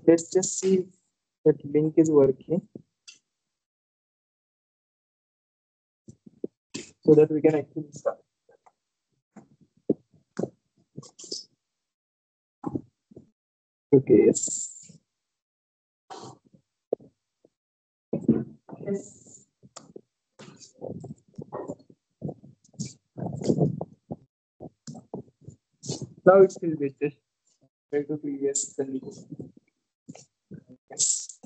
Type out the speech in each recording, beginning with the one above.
Let's just see if that link is working so that we can actually start. Okay, yes. Yes. Now it's still better. Try to previous condition. Yes.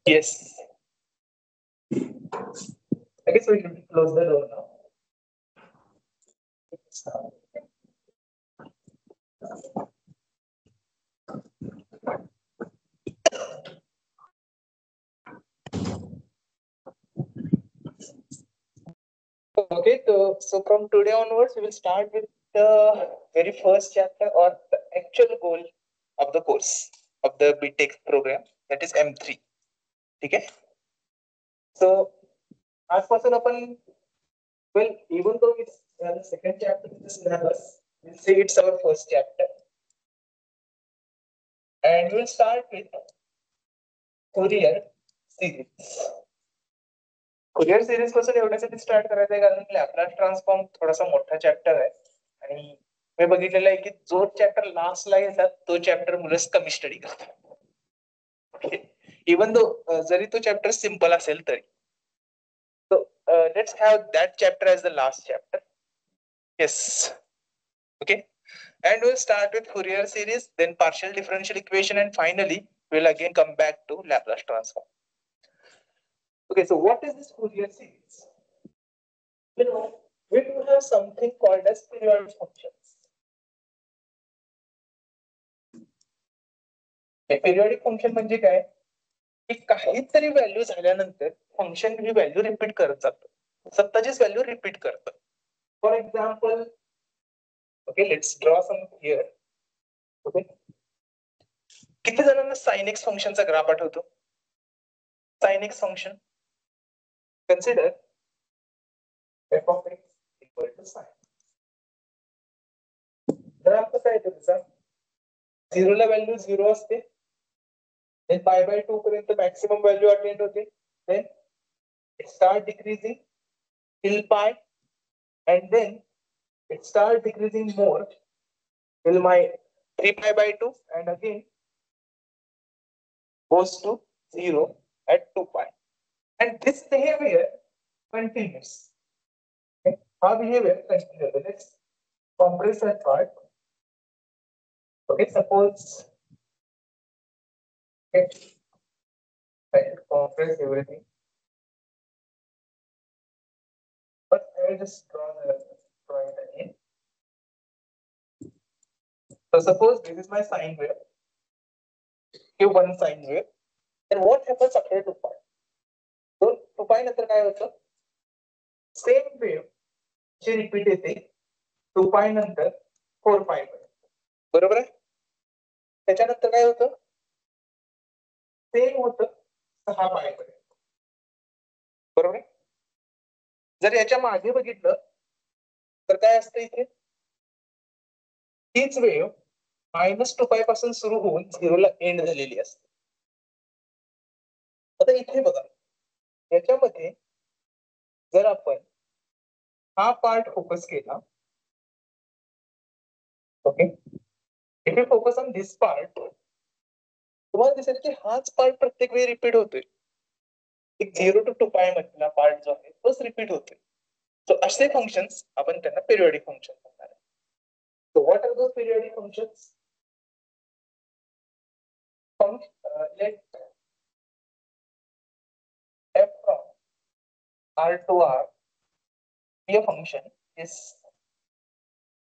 Yes. I guess we should close the door now. Okay, so from today onwards, we will start with the very first chapter or the actual goal of the course of the BTech program, that is M3. Okay. So, आजपासून आपण, well, even though it's the second chapter in the syllabus, we'll say it's our first chapter. And we'll start with Fourier series. Fourier series पासून एवढ्यासाठी start करायचं आहे कारण Laplace transform थोडासा मोठा chapter आहे आणि मी बघितलेलं आहे की जो चॅप्टर लास्टला येतात तो चॅप्टर मुलं कमी स्टडी करतात. इवन दो जरी तो चॅप्टर सिंपल असेल तरी. So let's have that chapter as the last chapter. Yes. Okay. And we'll start with Fourier series, then partial differential equation, and finally we'll again come back to Laplace transform. Okay, so what is this Fourier series? You know, we do have something called as periodic functions. Periodic function म्हणजे काय? की काहीतरी value झाल्यानंतर function ही value repeat करत जातं. स्वतःचीच value repeat करतं. For example, okay, let's draw some here. Okay, किती जणांना साइन एक्स फंक्शनचा ग्राफ आठवतो? Sine x function, consider f of x equal to sin. ग्राफ कसा येतो त्याचा? 0 ला व्हॅल्यू 0 असते, then pi by 2 पर्यंत मॅक्सिमम व्हॅल्यू अटेंड होते, then it start decreasing till pi, and then it start decreasing more till my 3 pi by 2, and again goes to 0 at 2 pi. And this behavior continues. Okay? How behavior continues? Let's compress that part. Okay, suppose, okay, I will compress everything. But I will just draw it again. So suppose this is my sine wave. Give one sine wave. Then what happens after 2 pi? So 2 pi नंतर काय होतं? Same wave ची repeat येते 2 pi नंतर 4 pi पर्यंत. बरोबर आहे? त्याच्यानंतर काय होतं? सेम होतं 6 pi पर्यंत. बरोबर आहे? जर याच्या मागे बघितलं तर काय असतं इथे? हीच वेव -2 पासून सुरू होऊन 0 ला एंड झालेली असते. आता इथे बघा, याच्यामध्ये जर आपण हा पार्ट फोकस केला, okay, if you focus on this part, तुम्हाला दिसेल की हाच पार्ट प्रत्येक वेळी रिपीट होतोय. एक 0 to 2 pi मधला पार्ट जो आहे तोच रिपीट होतोय. सो असे फंक्शन्स आपण त्यांना पिरियडिक फंक्शन म्हणणार आहे. So what are those periodic functions? Let f from R to R be a function is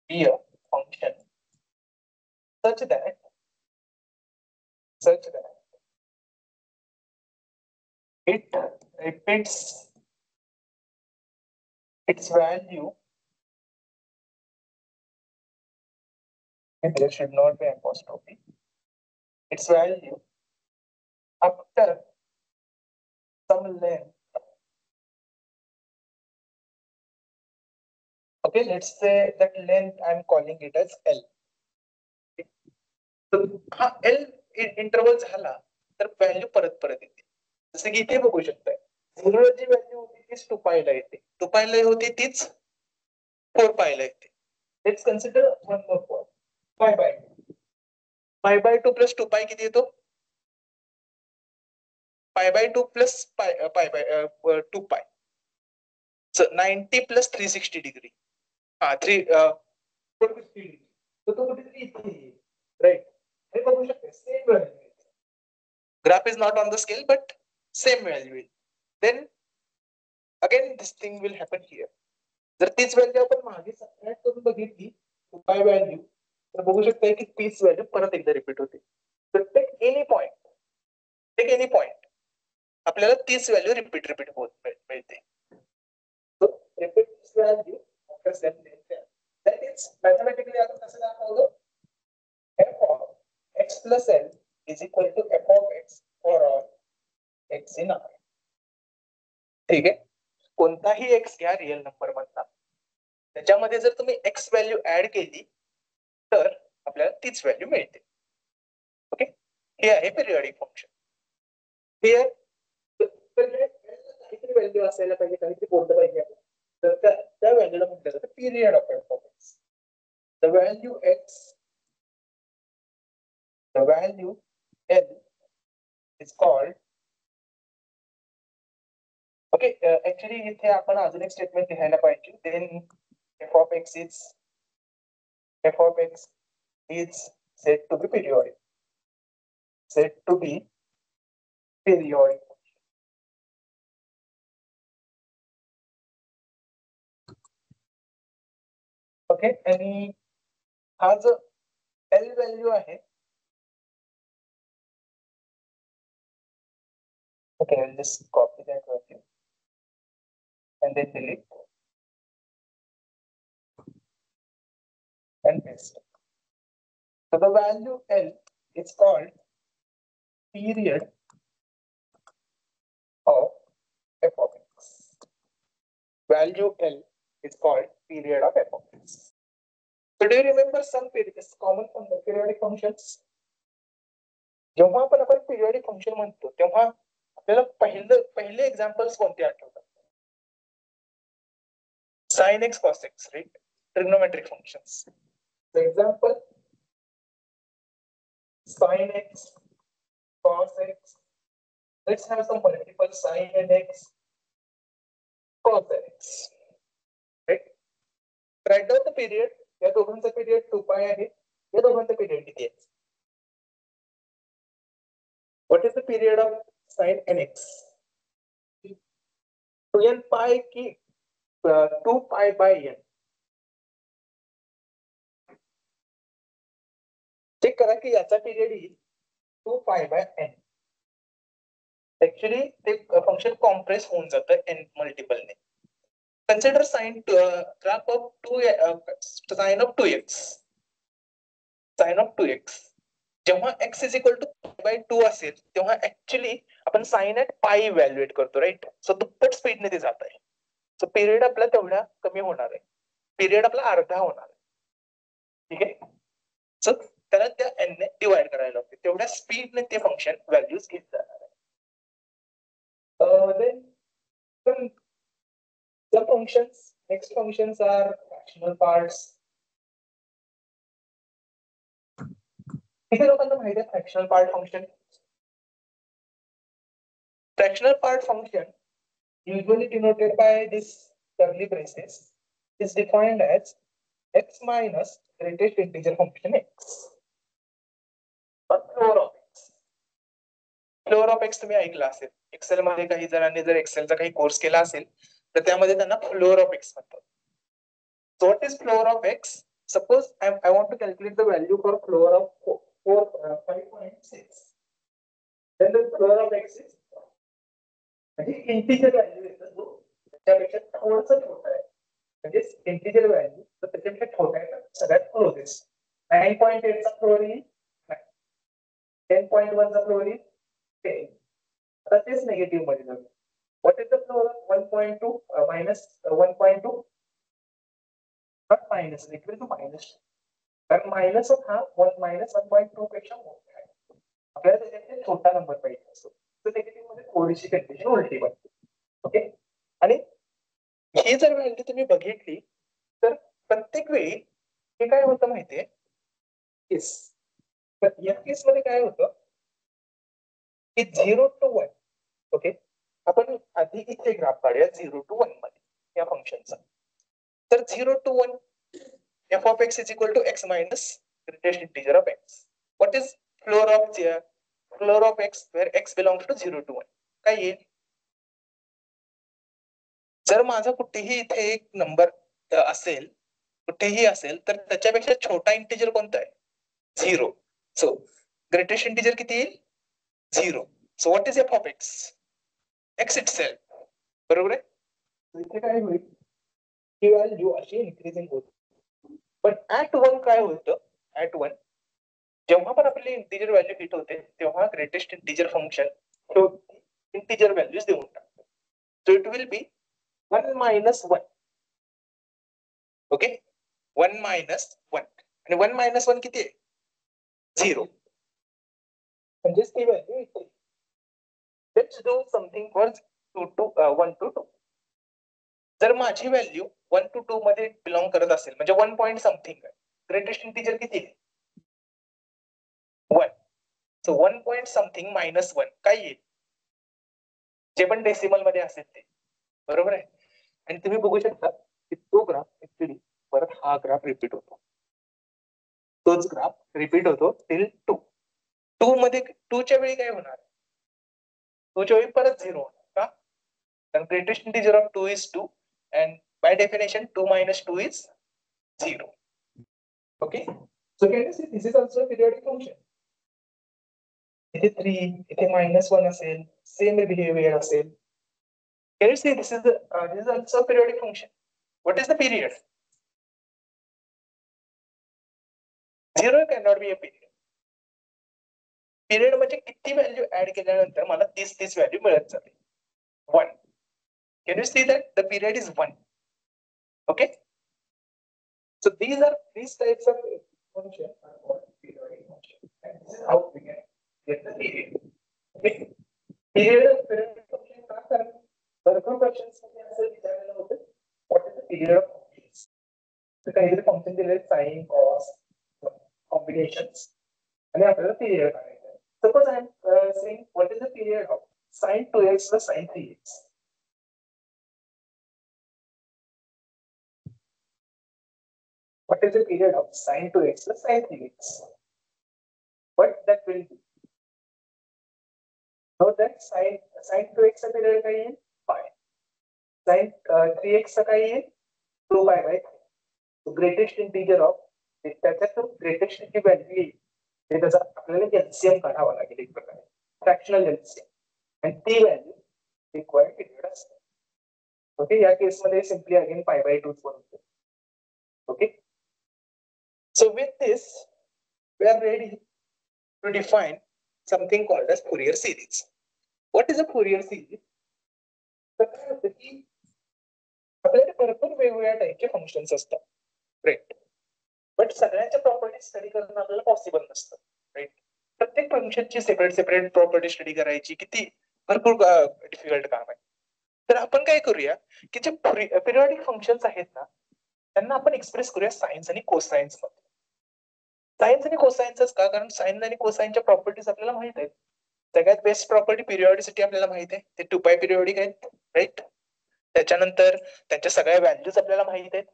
be a function such that it repeats its value, and there should not be apostrophe, its value after some length. Okay, let's say that length I'm calling it as L. तर हा L interval झाला तर value परत परत येते. जसं की इथे बघू शकताय, झिरो जी व्हॅल्यू होती तीच 2π ला येते, 2π ला होती तीच 4π ला येते. Let's consider one more point, π/2 plus 2π किती येतो? π/2 प्लस π/2π. So 90 plus 360 degree. हा 450 डिग्री. तो कुठेतरी इथे येईल, राईट? हे बघू शकता same value. Graph is not on the scale, but same value. Then again this thing will happen here. जर तीच व्हॅल्यू आपण मागे सबट्रॅक्ट करून बघितली पाय व्हॅल्यू, तर बघू शकता की तीच व्हॅल्यू परत एकदा रिपीट होते. तर टेक एनी पॉइंट आपल्याला तीच व्हॅल्यू रिपीट होत मिळते. Repeat this value after same length. That is mathematically आपण कसं दाखवलं, f of x plus l is equal to f of x for all x in R. ठीक आहे, कोणताही x घ्या रिअल नंबर मधला, त्याच्यामध्ये जर तुम्ही x व्हॅल्यू ऍड केली तर आपल्याला तीच व्हॅल्यू मिळते. ओके, हे आहे पिरियॉडिक फंक्शन. हियर काहीतरी व्हॅल्यू असायला पाहिजे, काहीतरी बोललं पाहिजे, तर त्या व्हॅल्यूला म्हटलं जातं period of f of x. The value x, the value l is called. Okay, actually इथे आपण अजून एक स्टेटमेंट लिहायला पाहिजे. देन f of x is said to be periodic. Okay, आणि हा जो L व्हॅल्यू आहे, okay, I'll just copy that value and then delete and paste. So the value L is called period of f of x. Value L is called period of f of x. So do you remember some periods common from the periodic functions? जेव्हा आपण periodic function म्हणतो तेव्हा आपल्याला पहिले examples कोणते आठवतात? Sin x cos x, right? Trigonometric functions. For example, sin x cos x. Let's have some multiple sin x cos x, right? Write down the period. या दोघांचा पिरियड 2π आहे, या दोघांचा पिरियड किती आहे? What is the period of sin nx? 2n pi की 2π by n? Check करा की याचा पिरियड येईल 2π by n. ऍक्च्युअली ते फंक्शन कॉम्प्रेस होऊन जातं n मल्टिपलने. Consider graph of sin of 2x. Sin of 2x जेव्हा x is equal to by 2 असेल तेव्हा ऍक्च्युअली आपण साइन एट पाई इव्हॅल्युएट करतो, राईट? सो दुप्पट स्पीडने ते जात आहे. सो पिरियड आपला तेवढा कमी होणार आहे, पिरियड आपला अर्धा होणार आहे. ठीक आहे, सो त्याला त्या n ने डिवाइड करायला लागते, तेवढ्या स्पीडने ते फंक्शन व्हॅल्यूज घेत जाणार आहे. Then some functions, next functions are fractional parts. किती लोकांना माहिती आहे fractional part function? Fractional part function, usually denoted by this curly braces, is defined as x minus greatest integer function x. But floor of x. Floor of x तुम्ही ऐकला असेल, Excel मध्ये काही जणांनी जर एक्सेलचा काही कोर्स केला असेल तर त्यामध्ये त्यांना फ्लोअर ऑफ एक्स म्हणतात. So what is floor of x? Suppose I want to calculate the value for floor of 5.6. Then the floor of x is integer value येतो जो त्यापेक्षा थोडंसं छोटा आहे. म्हणजे इंटिजर व्हॅल्यू तर त्याच्यापेक्षा छोटा आहे तर सगळ्यात क्लोजेस्ट. 9.8 चा फ्लोअर येईल 10.1 चा फ्लोअर येईल 10. आता तेच निगेटिव्ह मध्ये जातो. What is the floor of 1.2 minus 1.2 not minus equal to minus, कारण मायनस हा मायनस 1.2 पेक्षा मोठा आहे. आपल्याला त्याच्यात छोटा नंबर पाहिजे असतो तर निगेटिव्ह मध्ये थोडीशी कंडिशन उलटी बनते. ओके. आणि ही जर व्हॅल्यू तुम्ही बघितली तर प्रत्येक वेळी हे काय होतं माहितीये केस. तर या केस मध्ये काय होतं की 0 to 1. ओके. आपण आधी इथे ग्राफ काढूया 0 to 1 मध्ये या फंक्शनचा. तर 0 to 1 f of x is equal to x minus greatest integer of x. What is floor of x where x belongs to 0 to 1? काय येईल? जर माझा कुठेही इथे एक नंबर असेल कुठेही असेल तर त्याच्यापेक्षा छोटा इंटिजर कोणता आहे? 0. सो ग्रेटेस्ट इंटिजर किती येईल? 0. सो what is F of x? X itself. बरोबर आहे. इथे काय होईल ही व्हॅल्यू अशी इन्क्रीजिंग होते. पण ऍट 1 काय होतं? ऍट 1 जेव्हा पण आपली इंटिजर व्हॅल्यू हिट होते तेव्हा greatest integer function integer values देऊन टाकतो. So it will be 1 minus 1. Okay. 1 minus 1 आणि 1 minus 1 किती आहे? 0. म्हणजेच ती व्हॅल्यू इथे. Let's do something for 1 to 2. जर माझी व्हॅल्यू 1 to 2 मध्ये बिलॉंग करत असेल म्हणजे 1 पॉईंट समथिंग आहे, ग्रेटेस्ट इंटिजर किती आहे? 1. सो 1 पॉईंट समथिंग मायनस 1 काय येईल? जे पण डेसिमल मध्ये असेल ते. बरोबर आहे. आणि तुम्ही बघू शकता की तो ग्राफ ऍक्च्युली परत हा ग्राफ रिपीट होतो. तोच ग्राफ रिपीट होतो टिल 2. 2 मध्ये 2 च्या वेळी काय होणार? 2 च्या वेळी परत 0 होणार. का? कारण greatest integer of 2 is 2 and by definition 2 minus 2 is 0. Okay. So can you see this is also a periodic function? इथे 3 इथे -1 असेल, सेम बिहेवियर असेल. Can you see this is also a periodic function? What is the period? 0 cannot be a period. Period म्हणजे किती value add केल्यानंतर मला 30 value मिळत जाते. 1. Can you see that the period is 1? Okay. So these types of function are called periodic function. And this is how we can get the period. Okay. Periodic function का कारण भरपूर questions मध्ये असं विचारलेलं होतं what is the period of functions? तर काहीतरी function दिले साइन कॉस कॉम्बिनेशन्स आणि आपल्याला पिरियड काढायचा आहे. Suppose I am saying what is the period of sin 2x plus sin 3x? What is the period of sin 2x plus sin 3x? What that will be? So that sin 2x चा period काय येईल? pi. Sin 3x चा काय येईल? 2 pi by 3. So greatest integer of त्याच्यात greatest जी value येईल ते त्याचा आपल्याला एलसीएम काढावा लागेल एक प्रकारे फ्रॅक्शनल एलसीएम आणि ती व्हॅल्यू रिक्वायर्ड पिरियड असते. ओके. या केस मध्ये सिम्पली अगेन पाय बाय 2 बनतो. Okay. So with this we are ready to define something called as Fourier series. What is a Fourier series? तर काय होतं की आपल्याकडे भरपूर वेगवेगळ्या टाईपचे फंक्शन्स असतात. राईट. बट सगळ्यांच्या प्रॉपर्टी स्टडी करणं आपल्याला पॉसिबल नसतं. राईट. प्रत्येक फंक्शनची सेपरेट प्रॉपर्टी स्टडी करायची किती भरपूर डिफिकल्ट काम आहे. तर आपण काय करूया की जे पिरियॉडिक फंक्शन्स आहेत ना त्यांना आपण एक्सप्रेस करूया सायन्स आणि कोसायन्स मध्ये. सायन्स आणि कोसायन्सच का? कारण साइन आणि कोसाइनच्या प्रॉपर्टीज आपल्याला माहित आहेत. सगळ्यात बेस्ट प्रॉपर्टी पिरियॉडिसिटी आपल्याला माहित आहे. ते 2 पाय पिरियॉडिक आहेत. राईट. त्याच्यानंतर त्यांच्या सगळ्या व्हॅल्यूज आपल्याला माहित आहेत.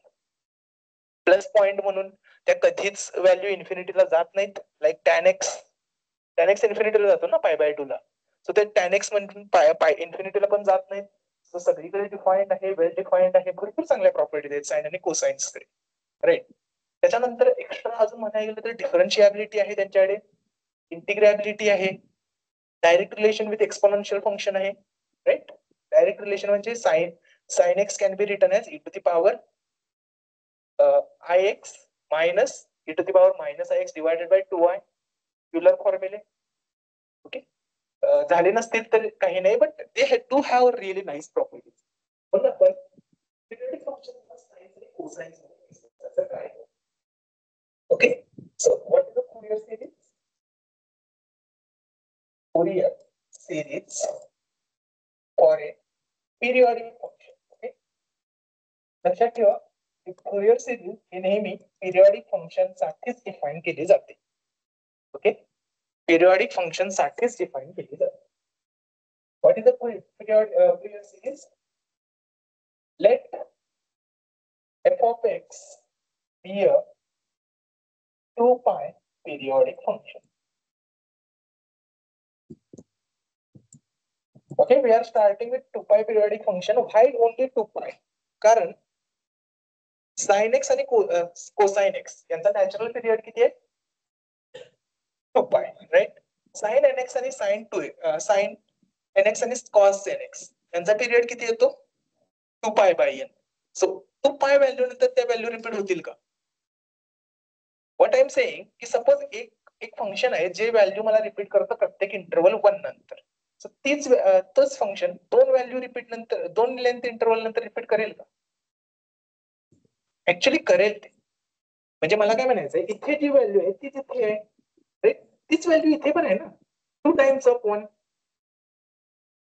प्लस पॉइंट म्हणून त्या कधीच व्हॅल्यू इन्फिनिटीला जात नाहीत. लाईक tan x इन्फिनिटीला जातो ना पाय बाय 2 ला. सो ते tan x म्हणून पाय इन्फिनिटीला पण जात नाहीत. सो सगळीकडे डिफाईन्ड आहे, वेल डिफाईन्ड आहे. भरपूर चांगल्या प्रॉपर्टीज आहेत साइन आणि कोसाइन्स कडे. राईट. त्याच्यानंतर एक्स्ट्रा अजून म्हणायला गेलं तर डिफरन्शिएबिलिटी आहे त्यांच्याकडे, इंटिग्रेबिलिटी आहे, direct relation with exponential function आहे. राईट. डायरेक्ट रिलेशन म्हणजे sine x can be written as e to the power ix minus e to the power minus ix divided by 2i Euler फॉर्म्युले. Okay, झाले नसतील तर काही नाही, but they do have really nice properties. पण आपण periodic function sine आणि cosine त्याचं काय. Okay, so what is the Fourier series? Fourier series for a periodic function. Okay, लक्षात ठेवा फुरियर सिरीज ही नेहमी पिरियडिक फंक्शन साठीच डिफाइन केली जाते. ओके, पिरियडिक फंक्शन साठीच डिफाइन केली जाते. What is the Fourier series? Let f of x be a 2 pi periodic function. Okay, we are starting with 2 pi periodic function. Why only 2 pi? कारण sin x आणि cosine x यांचा natural period किती आहे? 2 pi, right? sin nx आणि sin nx आणि cos nx यांचा period किती येतो? 2 pi by n. So 2 pi value नंतर त्या व्हॅल्यू रिपीट होतील का? व्हॉट आय एम सेइंग की सपोज एक फंक्शन आहे जे व्हॅल्यू मला रिपीट करतं प्रत्येक इंटरवल 1 नंतर. सो तोच फंक्शन दोन व्हॅल्यू रिपीट नंतर, दोन लेंथ इंटरवल नंतर रिपीट करेल का? ऍक्च्युली करेल ते. म्हणजे मला काय म्हणायचंय, इथे जी व्हॅल्यू आहे ती तिथे आहे, राईट? तीच व्हॅल्यू इथे पण आहे ना, 2 टाइम्स ऑफ 1.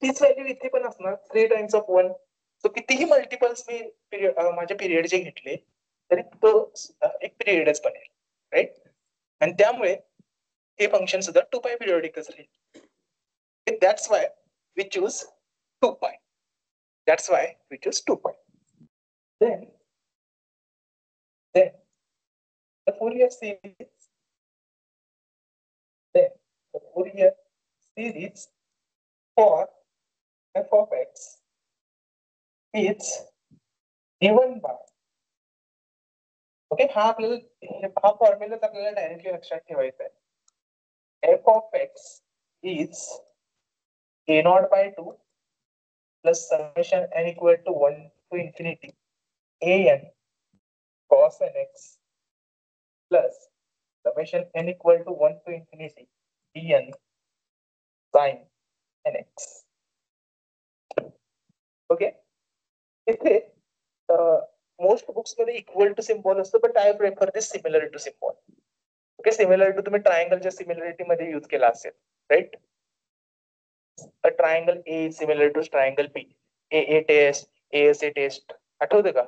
तीच व्हॅल्यू इथे पण असणार 3 टाइम्स ऑफ 1. सो कितीही मल्टिपल्स मी माझ्या पिरियडचे घेतले तरी तो सुद्धा एक पिरियडच बनेल, राईट? आणि त्यामुळे हे फंक्शन सुद्धा 2 पाय पिरियडिकच राहील. That's why we choose 2 pi. That's why we choose 2 pi. Then the Fourier series. Then the Fourier series for f of x is given by. Okay, हा फॉर्म्युला आपल्याला डायरेक्टली लक्षात ठेवायचा आहे. f of x is a naught by 2 plus summation n equal to 1 to infinity an cos nx plus summation n equal to 1 to infinity dn sin nx. Okay, इथे most books मध्ये equal to symbol असतो, but I prefer this similar to symbol. Okay, similar to तुम्ही ट्रायंगलच्या similarity मध्ये use केला असेल, right? A triangle A is similar to triangle B. A test, ASA test, आठवतं का?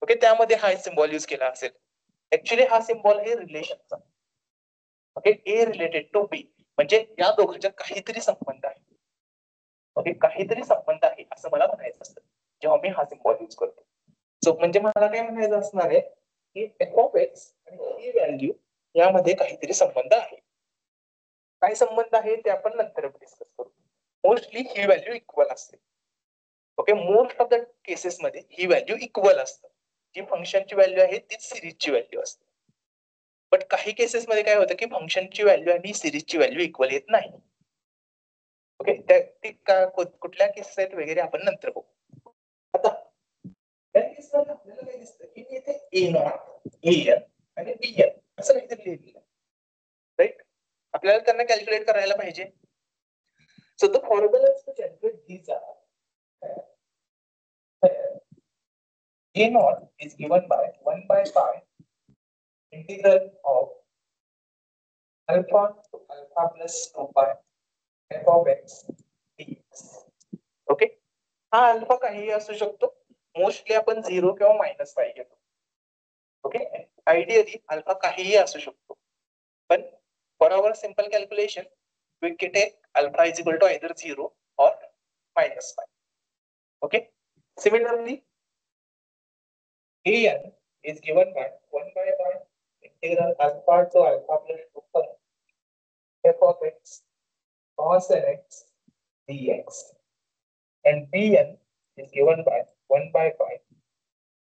ओके, त्यामध्ये हा सिम्बॉल यूज केला असेल. ऍक्च्युली हा सिम्बॉल आहे रिलेशनचा. Okay, A related to B म्हणजे या दोघांच्या काहीतरी संबंध आहे. ओके, काहीतरी संबंध आहे असं मला म्हणायचं असतं जेव्हा मी हा सिम्बॉल यूज करतो. सो म्हणजे मला काय म्हणायचं असणार आहे की f of x आणि ही व्हॅल्यू यामध्ये काहीतरी संबंध आहे. काय संबंध आहे ते आपण नंतर डिस्कस करू. मोस्टली ही व्हॅल्यू इक्वल असते. Okay, most of the cases मध्ये ही व्हॅल्यू इक्वल असते. जी फंक्शनची व्हॅल्यू आहे तीच सिरीजची व्हॅल्यू असते. बट काही केसेस मध्ये काय होतं की फंक्शनची व्हॅल्यू आणि सिरीजची व्हॅल्यू इक्वल येत नाही. ओके, कुठल्या केसेस आहेत वगैरे आपण नंतर बघू. आता त्या केसमध्ये आपल्याला काय दिसतं की इथे ए नॉट, एन आणि बीएन असं काहीतरी लिहिलेलं आहे, राईट? आपल्याला त्यांना कॅल्क्युलेट करायला पाहिजे. So the formulas to calculate these are A naught is given by 1 by pi integral of alpha to alpha plus 2 pi f of x dx. Okay, हा अल्फा काहीही असू शकतो. मोस्टली आपण 0 किंवा मायनस पाय घेतो. Okay, ideally alpha काहीही असू शकतो, पण for our simple calculation we can take alpha is equal to either 0 or minus pi. Okay, similarly an is given by 1 by pi integral alpha to alpha plus 2 pi f of x cos nx dx, and bn is given by 1 by pi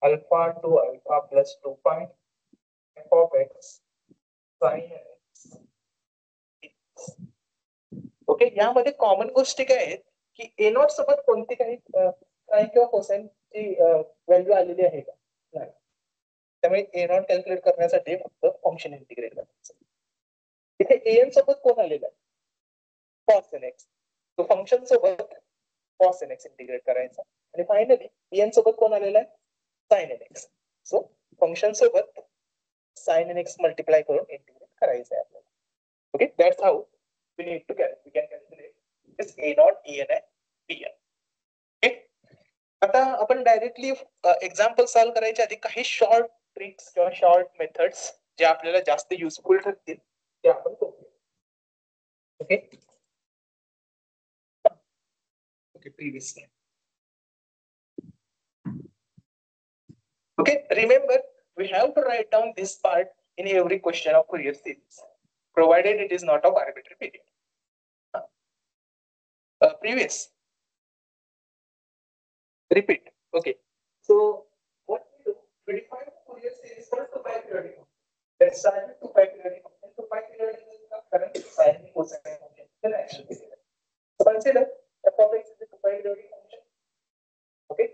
alpha to alpha plus 2 pi f of x sin nx dx. Okay, यामध्ये common गोष्टी काय आहेत की ए not सोबत कोणती काही sign किंवा cosine ची व्हॅल्यू आलेली आहे का? नाही. त्यामुळे ए नॉट कॅल्क्युलेट करण्यासाठी फक्त फंक्शन इंटिग्रेट करायचं. इथे एन सोबत कोण आलेला आहे? Cos n x. तो फंक्शन सोबत कॉस एन एक्स इंटिग्रेट करायचा आणि फायनली एन सोबत कोण आलेला आहे? Sine n x. So function सोबत साइन एन एक्स मल्टिप्लाय करून इंटिग्रेट करायचं आहे आपल्याला. Okay, that's how we need to we can calculate this a naught n and b n. ओके, आता आपण डायरेक्टली एक्झाम्पल सॉल्व्ह करायच्या आधी काही शॉर्ट ट्रिक्स किंवा शॉर्ट मेथड्स जे आपल्याला जास्त युजफुल ठरतील ते आपण करूया. Okay okay, previous. Okay, remember we have to write down this part in every question of Fourier series, provided it is not of arbitrary period. Previous. Repeat. Okay. So what we do? We define Fourier series for 2 pi periodic function. Let's start with 2 pi periodic function. 2 pi periodic function का current sin and cosine function. Then action period. So consider f of x is a 2 pi periodic function. Okay.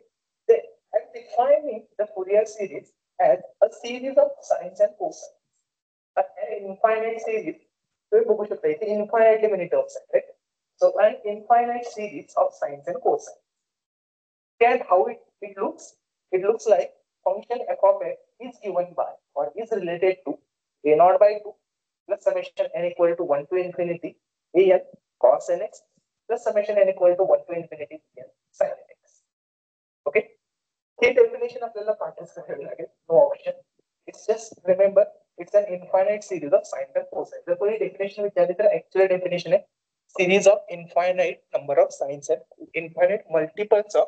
Then I'm defining the Fourier series as a series of sines and cosines. An infinite series. So बघू शकता इथे infinitely many terms आहेत, right? So an infinite series of sines and cosines. And how it looks? It looks like function f of x is given by or is related to a naught by 2 plus summation n equal to 1 to infinity a n cos n x plus summation n equal to 1 to infinity b n sin n x. Okay, hey definition आपल्याला पाठच करावे लागेल. No option. It's just remember it's an infinite series of sines and cosines. जर कोणी definition विचारली तर actual definition आहे series of infinite number of sines and infinite multiples of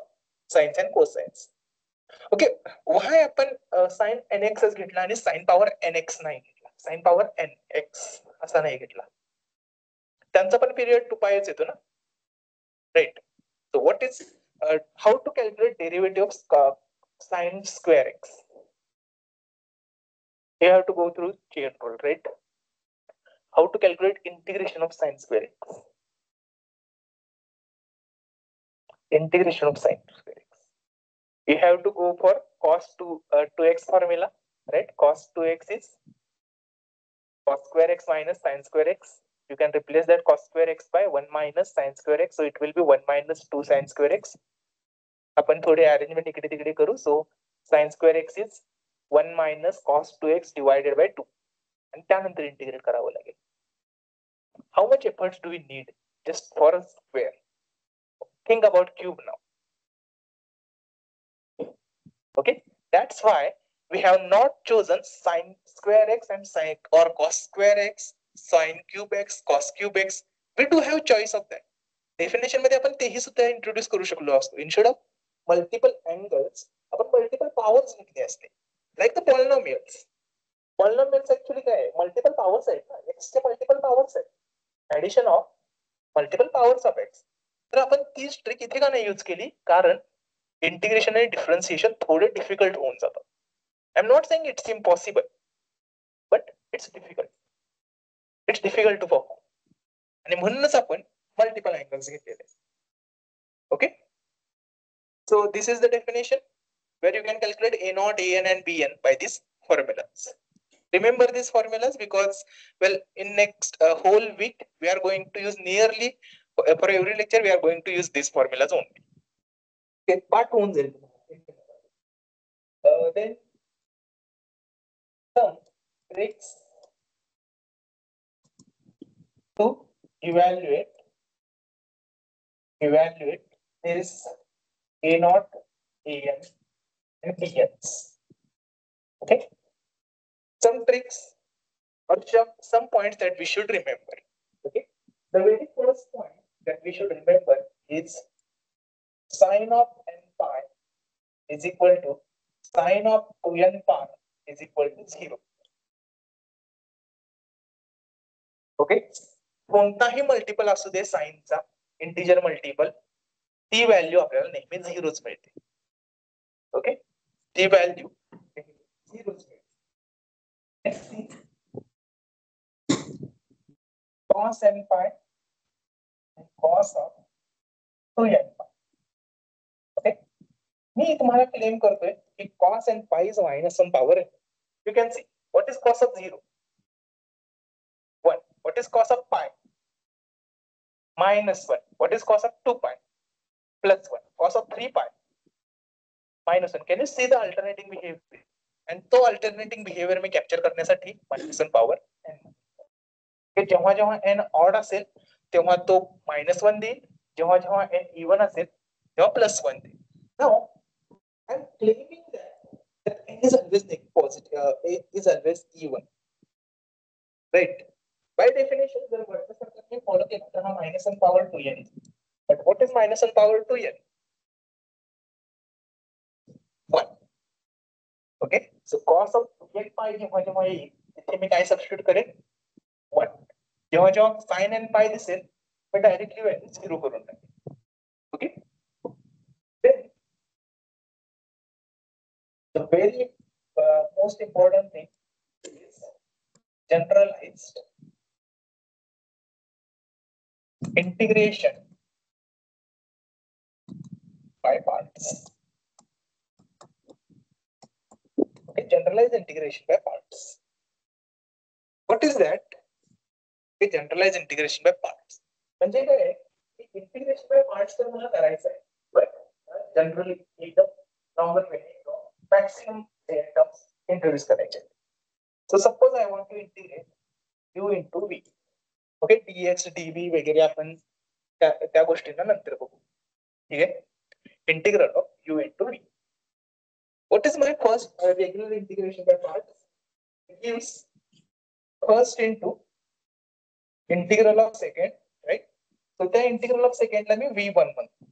sines and cosines. Okay, why आपण sin nx घेतला आणि sin power nx नाही घेतला? sin power nx असा नाही घेतला. त्यांचा पण पिरियड 2π येतो ना, right? So what is how to calculate derivative of sin square x? You have to go through chain rule, right? How to calculate integration of sin square x? Integration of sin square x. You have to go for cos 2x formula, right? Cos 2x is cos square x minus sin square x. You can replace that cos square x by 1 minus sin square x. So it will be 1 minus 2 sin square x. आपण थोडे arrangement इकडे तिकडे करू. So sin square x is 1 minus cos 2x divided by 2. आणि त्यानंतर integrate करावं लागेल. How much efforts do we need just for a square? Think about cube now. Okay, that's why we have not chosen sin square x and sin or cos square x, sin cube x, cos cube x. We do have choice of that. Definition मध्ये आपण तेही सुद्धा introduce करू शकलो असतो. Instead of multiple angles, आपण multiple powers घेतले असते. Like the polynomials. Polynomials actually काय आहे? Multiple powers आहेत ना. X चे multiple powers आहेत. Addition of multiple powers of x. तर आपण तीच ट्रिक इथे का नाही यूज केली? कारण इंटिग्रेशन आणि डिफरन्सिएशन थोडे डिफिकल्ट होऊन जातात. I am not saying it's impossible, but it's difficult. It's difficult to perform. आणि म्हणूनच आपण मल्टिपल अँगल्स घेतलेले. Okay, so this is the definition where you can calculate a naught, an and bn by these formulas. Remember these formulas because, well, in next whole week we are going to use nearly for every lecture we are going to use these formulas only. Okay, part 1 then some tricks to evaluate this a naught, an and bns. Okay, some tricks or some points that we should remember. Okay, the very first point that we should remember is sine of n pi is equal to sine of 2n pi is equal to 0. Okay, कोणताही multiple असू दे साइनचा, integer multiple, ती value आपल्याला नेहमी 0च मिळते. Okay, ती value 0च मिळते. cos n pi and cos of 2n pi. Okay, मी तुम्हाला क्लेम करतोय की cos n pi is -1 power आहे. You can see what is cos of 0? 1. What is cos of pi? -1. What is cos of 2 pi? +1. Cos of 3 pi? -1. Can you see the alternating behavior? And तो alternating behavior मी capture करण्यासाठी -1 power n. जेव्हा जेव्हा n odd असेल तेव्हा तो -1 देईल, जेव्हा जेव्हा n इवन असेल तेव्हा +1 देईल. Now I'm claiming that n is always positive, is always even, right? By definition, जर वरच्या सर्कलने फॉलो केला तर हा -1 power 2n. But what is -1 power 2n? 1. Okay, so cos of 2n pi जेव्हा जेव्हा येईल तिथे मी काय सबस्टिट्यूट करेन? 1. जेव्हा जेव्हा sin n pi दिसेल मी डायरेक्टली व्हॅल्यू 0 करून टाकेन. Okay, then the very most important thing is generalized integration by parts. Okay, generalized integration by parts. What is that? Okay, generalized integration by parts. म्हणजे काय? Integration by parts तर मला करायचं आहे. But generally एकदम longer way maximum terms introduce करायचे. So suppose I want to integrate u into v. Okay, dx dv वगैरे आपण त्या गोष्टींना नंतर बघू. ठीक आहे, integral of u into v. What is my first regular integration by parts? It gives first into integral of second, right? So the integral of second ला मी v1 म्हणतो.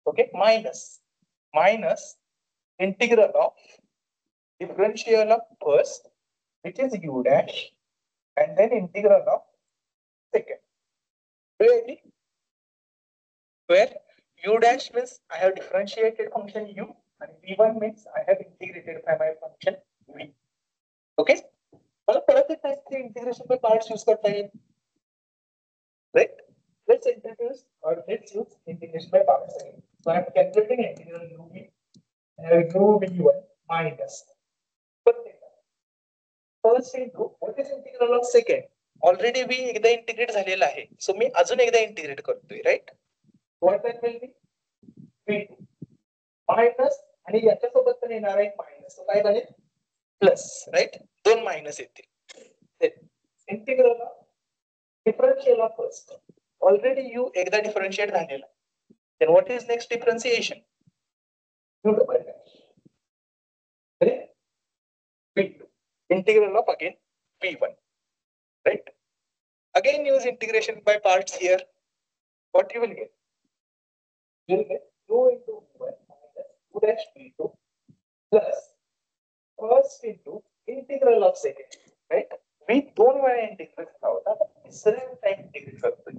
Okay, minus integral of differential of first, which is u dash, and then integral of second. Do you agree? Where u dash means I have differentiated function u, and v1 means I have integrated by my function v. Okay, मला परत एक type के integration by parts use करता येईल, right? Let's introduce or let's use integration by parts again. So I am calculating integral uv v1 minus first into what is integral of second. Already v एकदा integrate झालेला आहे, सो मी अजून एकदा integrate करतोय, right? What that will be v2 minus आणि याच्या सोबत पण येणार आहे मायनस, सो काय बनेल प्लस, राइट? दोन मायनस येतील. Integral of differential of first, already u एकदा डिफरन्शिएट झालेला. Then what is next differentiation? u double dash, right? v2 integral of again v1, right? Again use integration by parts here. What you will get? You will get u into v1 minus u dash v2 plus first into integral of second, right? मी दोन वेळा integrate केला होता, तिसऱ्या time integrate करतोय,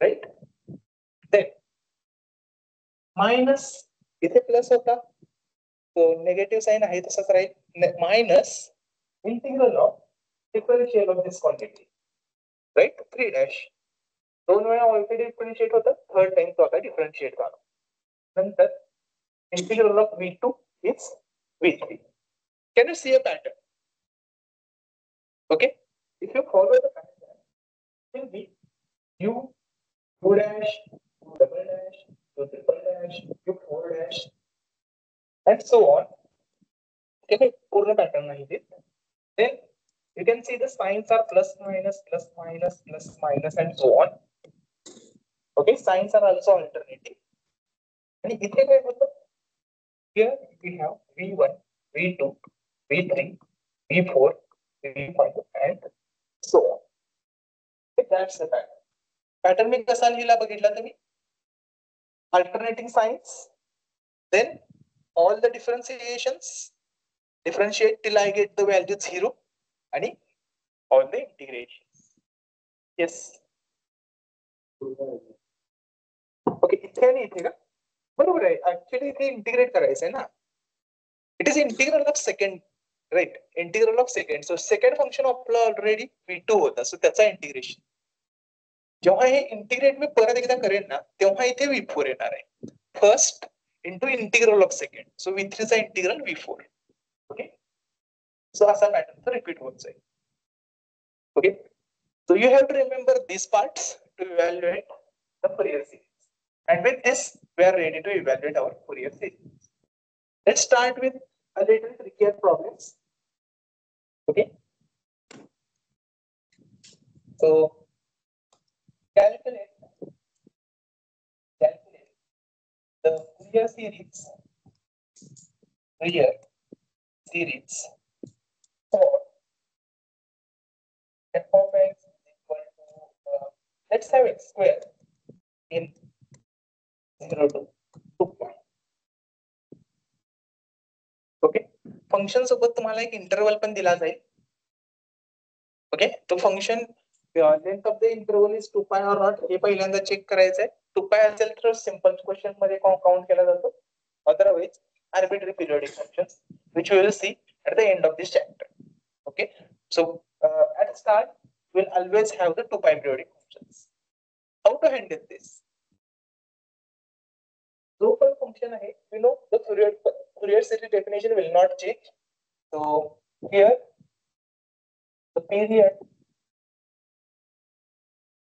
right? Then minus इथे plus होता, तो नेगेटिव्ह साइन आहे तसंच राहील, minus integral of differential of this quantity, right? 3 dash. दोन वेळा ऑलरेडी डिफरन्शिएट होतं, थर्ड टाइम तो आता डिफरन्शिएट झाला. नंतर integral of v2 is v3. Can you see a pattern? Okay, if you follow the pattern, it will be u dash, u double dash, u triple dash, u4 dash, and so on. Okay, पूर्ण pattern नाही देत. Then you can see the signs are plus minus plus minus plus minus and so on. Okay, signs are also alternating. आणि इथे काय होतं? Here we have v1, v2, v3, v4, v5 and so on. Okay, that's the pattern. Pattern मी कसा लिहिला बघितला तुम्ही? Alternating signs, then all the differentiations, differentiate till I get the value 0, and all the integrations. Yes. Okay, इथे आणि इथे का? बरोबर आहे, ऍक्च्युअली इथे इंटिग्रेट करायचं आहे ना. It is integral of second, right? Integral of second. So second function आपलं ऑलरेडी v2 होता, सो त्याचा इंटिग्रेशन. जेव्हा हे इंटिग्रेट मी परत एकदा करेन ना, तेव्हा इथे v4 येणार आहे. First into integral of second, so v3 चा इंटिग्रल v4. ओके, सो असा पॅटर्न तो रिपीट होत जाईल. Okay, so you have to remember this parts to evaluate the Fourier series. And with this, we are ready to evaluate our Fourier series. Let's start with a little trickier problems. Okay. So calculate the Fourier series for f of x is equal to let's have x square in 0 to 2 point. Okay, function सोबत तुम्हाला एक interval पण दिला जाईल. Okay, तो function length of the interval is 2 पाय और not हे पहिल्यांदा check करायचं आहे. 2 पाय असेल तर सिंपल क्वेश्चन मध्ये काउंट केला जातो. Otherwise arbitrary periodic functions which we will see at the end of this chapter. Okay, so at the start we'll always have the 2 pi periodic functions. How to handle this? जो पण function आहे, you know the Fourier series definition will not change. So here the period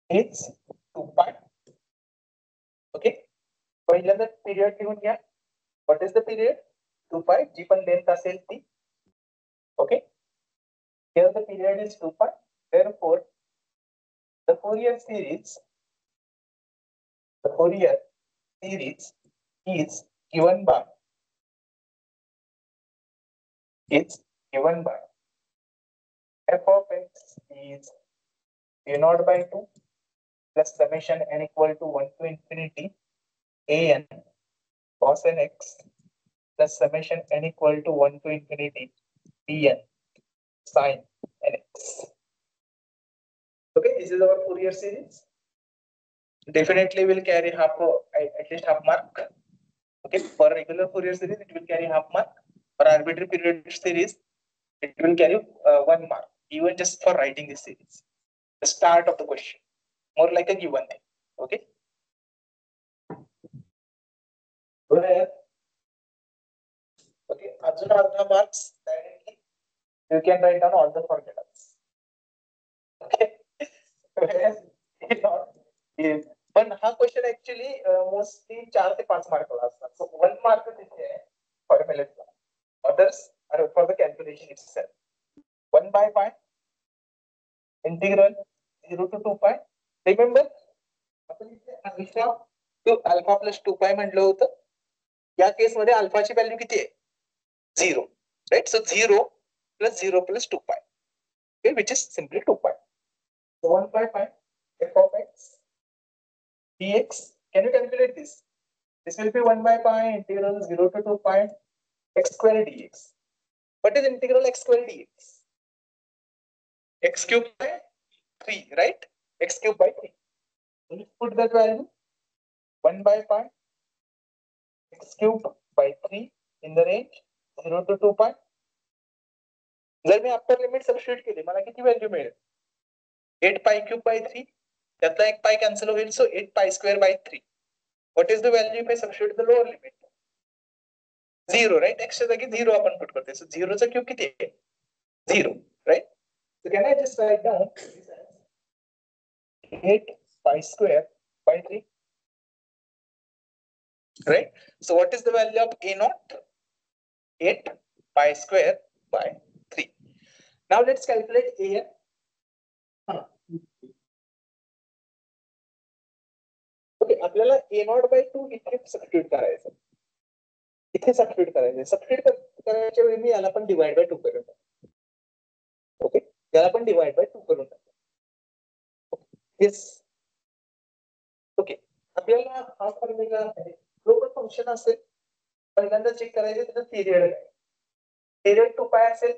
is 2 pi. Okay, पहिल्यांदा period घेऊन घ्या. What is the period? 2 pi, जी पण length असेल ती. Okay, here the period is 2 pi. Therefore the Fourier series is given by f of x is a naught by 2 plus summation n equal to 1 to infinity an cos n x plus summation n equal to 1 to infinity dn sin nx. Okay, this is our Fourier series. Definitely will carry at least half mark. Okay, for regular Fourier series it will carry half mark. For arbitrary periodic series it will carry 1 mark, even just for writing this series. The start of the question, more like a given thing. Okay. Where okay, अजून अर्धा marks directly you can write down all the formulas. Okay. पण हा question actually mostly 4 ते 5 मार्कला असतात. सो 1 mark तिथे आहे फॉर्म्युलेचा. Others are for the calculation itself. 1 by pi integral 0 to 2 pi. Remember आपण इथे अल्फा प्लस 2 pi म्हटलं होतं. या केस मध्ये अल्फाची व्हॅल्यू किती आहे? 0, right. So 0 plus 2 pi, okay, which is simply 2 pi. So 1 by pi f of x dx. Can you calculate this? This will be 1 by pi integral 0 to 2 pi x square dx. What is integral x square dx? X cube by 3, right? X cube by 3. So let's put that value 1 by pi x cube by 3 in the range 0 to 2 pi. जर मी upper limit substitute केली मला किती value मिळेल? 8 pi cube by 3. त्यातला एक पाय cancel होईल. सो 8 pi square by 3. What is the value if I substitute the lower limit? 0, right? X च्या जागी 0 आपण पुट करते. So 0 चा क्यूब किती आहे? 0, right? So can I just write down 8 pi square by 3? Right? So what is the value of a naught? 8 pi square by 3. Now let's calculate a n. Okay, आपल्याला a naught by 2 इथे substitute करायचं. Substitute करायच्या वेळी मी याला पण divide by 2 करून टाकतो. Okay, याला पण डिवाइड बाय 2 करून टाकतो. येस. ओके, आपल्याला हा फॉर्म्युला आहे. जो पण फंक्शन असेल पहिल्यांदा चेक करायचं त्याचं पिरियड आहे. पिरियड 2 पाय असेल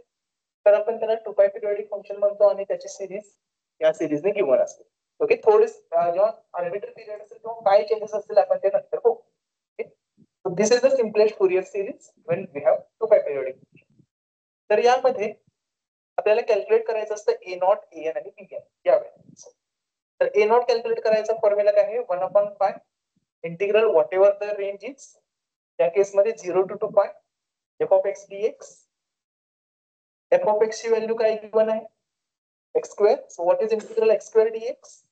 तर आपण त्याला 2 पाय पिरियडिक फंक्शन म्हणतो आणि त्याची सिरीज या सिरीजने गिवन असते. ओके, थोडे जेव्हा आर्बिट्ररी पिरियड असेल तेव्हा काय चेंजेस असतील आपण ते नंतर बघू. So this is the simplest Fourier series when we have 2 pi periodic. तर यामध्ये आपल्याला कॅल्क्युलेट करायचं असतं a naught, an आणि bn या व्हॅल्यूज. तर a naught कॅल्क्युलेट करायचा फॉर्म्युला काय आहे? 1/pi integral whatever the range is. त्या केस मध्ये 0 to 2 pi f of x dx f of x ची व्हॅल्यू काय गिवन आहे x square. So what is integral x square dx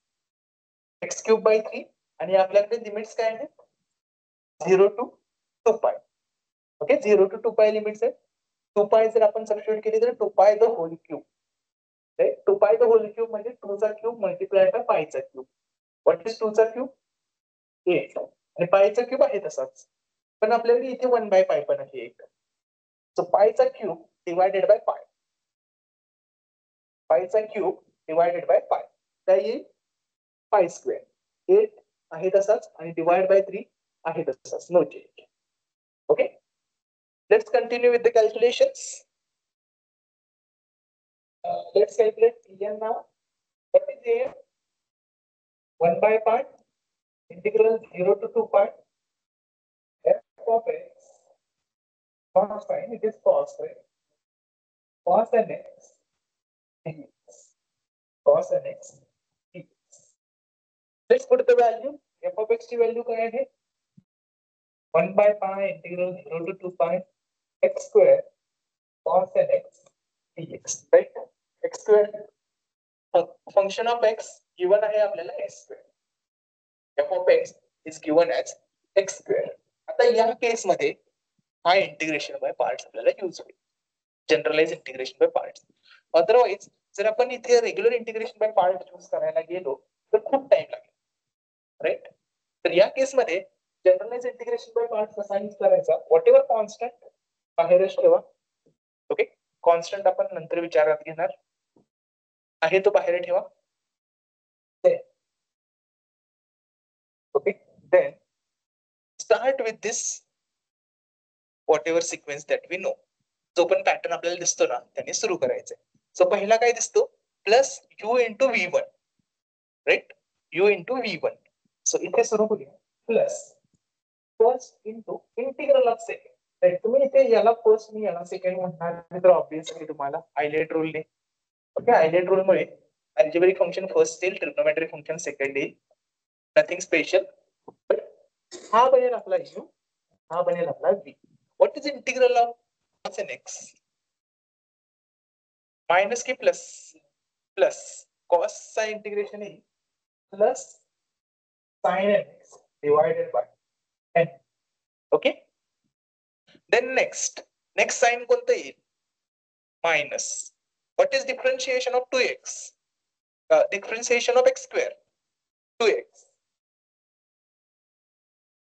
x cube by 3 आणि आपल्याकडे limits काय आहेत 0 to 2 pi. Okay 0 to 2 pi limits आहेत. 2 पाय जर आपण सबस्टिट्यूट केली तर 2 pi the whole cube. Right 2 pi the whole cube म्हणजे 2 चा क्यूब मल्टिप्लाय बाय पाय चा क्यूब. व्हॉट इज 2 चा क्यूब 8 आणि पाय चा क्यूब आहे तसाच पण आपल्याकडे इथे 1 बाय पाय पण आहे एक. सो पाय चा क्यूब डिवायडेड बाय पाय. पाय चा क्यूब डिवायडेड बाय पाय काय येईल पाय स्क्वेअर. 8 आहे तसाच आणि डिवाइड बाय 3 आहे तसाच no change. Okay let's continue with the calculations. Let's calculate Pn now. What is here? 1 by part integral 0 to 2 part f of x cos fine it is cos right cos n x dx cos n x dx. Let's put the value. F of x की value काय आहे 1 by pi integral 0 to 2 pi x square cos n x dx. Right x square function of x given आहे आपल्याला x square. F of x is given as x square. आता या case मध्ये हा integration by parts आपल्याला use होईल. Generalize integration by parts. Otherwise जर आपण इथे regular integration by part use करायला गेलो तर खूप टाइम लागेल. राईट तर या केस मध्ये जनरलाइज इंटिग्रेशन बाय पार्ट्स कसा यूज करायचा व्हॉट एव्हर कॉन्स्टंट बाहेरच ठेवा. ओके कॉन्स्टंट आपण नंतर विचारात घेणार आहे तो बाहेर ठेवा. Okay, then start with this whatever sequence that we know. जो पण पॅटर्न आपल्याला दिसतो ना त्याने सुरू करायचंय. सो पहिला काय दिसतो plus u into v1 right u into v1. So इथे सुरू करूया plus first into integral of second. Right तुम्ही इथे याला फर्स्ट मी याला सेकंड म्हणणार तर ऑब्विसली तुम्हाला आयलेट रूलने ओके आयलेट रूलमुळे अल्जेब्रिक फंक्शन फर्स्ट येईल ट्रिग्नोमेट्रिक फंक्शन सेकंड येईल. Nothing special. हा बनेल आपला u हा बनेल आपला v. What is integral of cos n x minus k plus plus cos चा इंटिग्रेशन येईल plus sin n x divided by n. Okay then next sine कोणतं येईल minus. What is differentiation of 2x differentiation of x square 2x.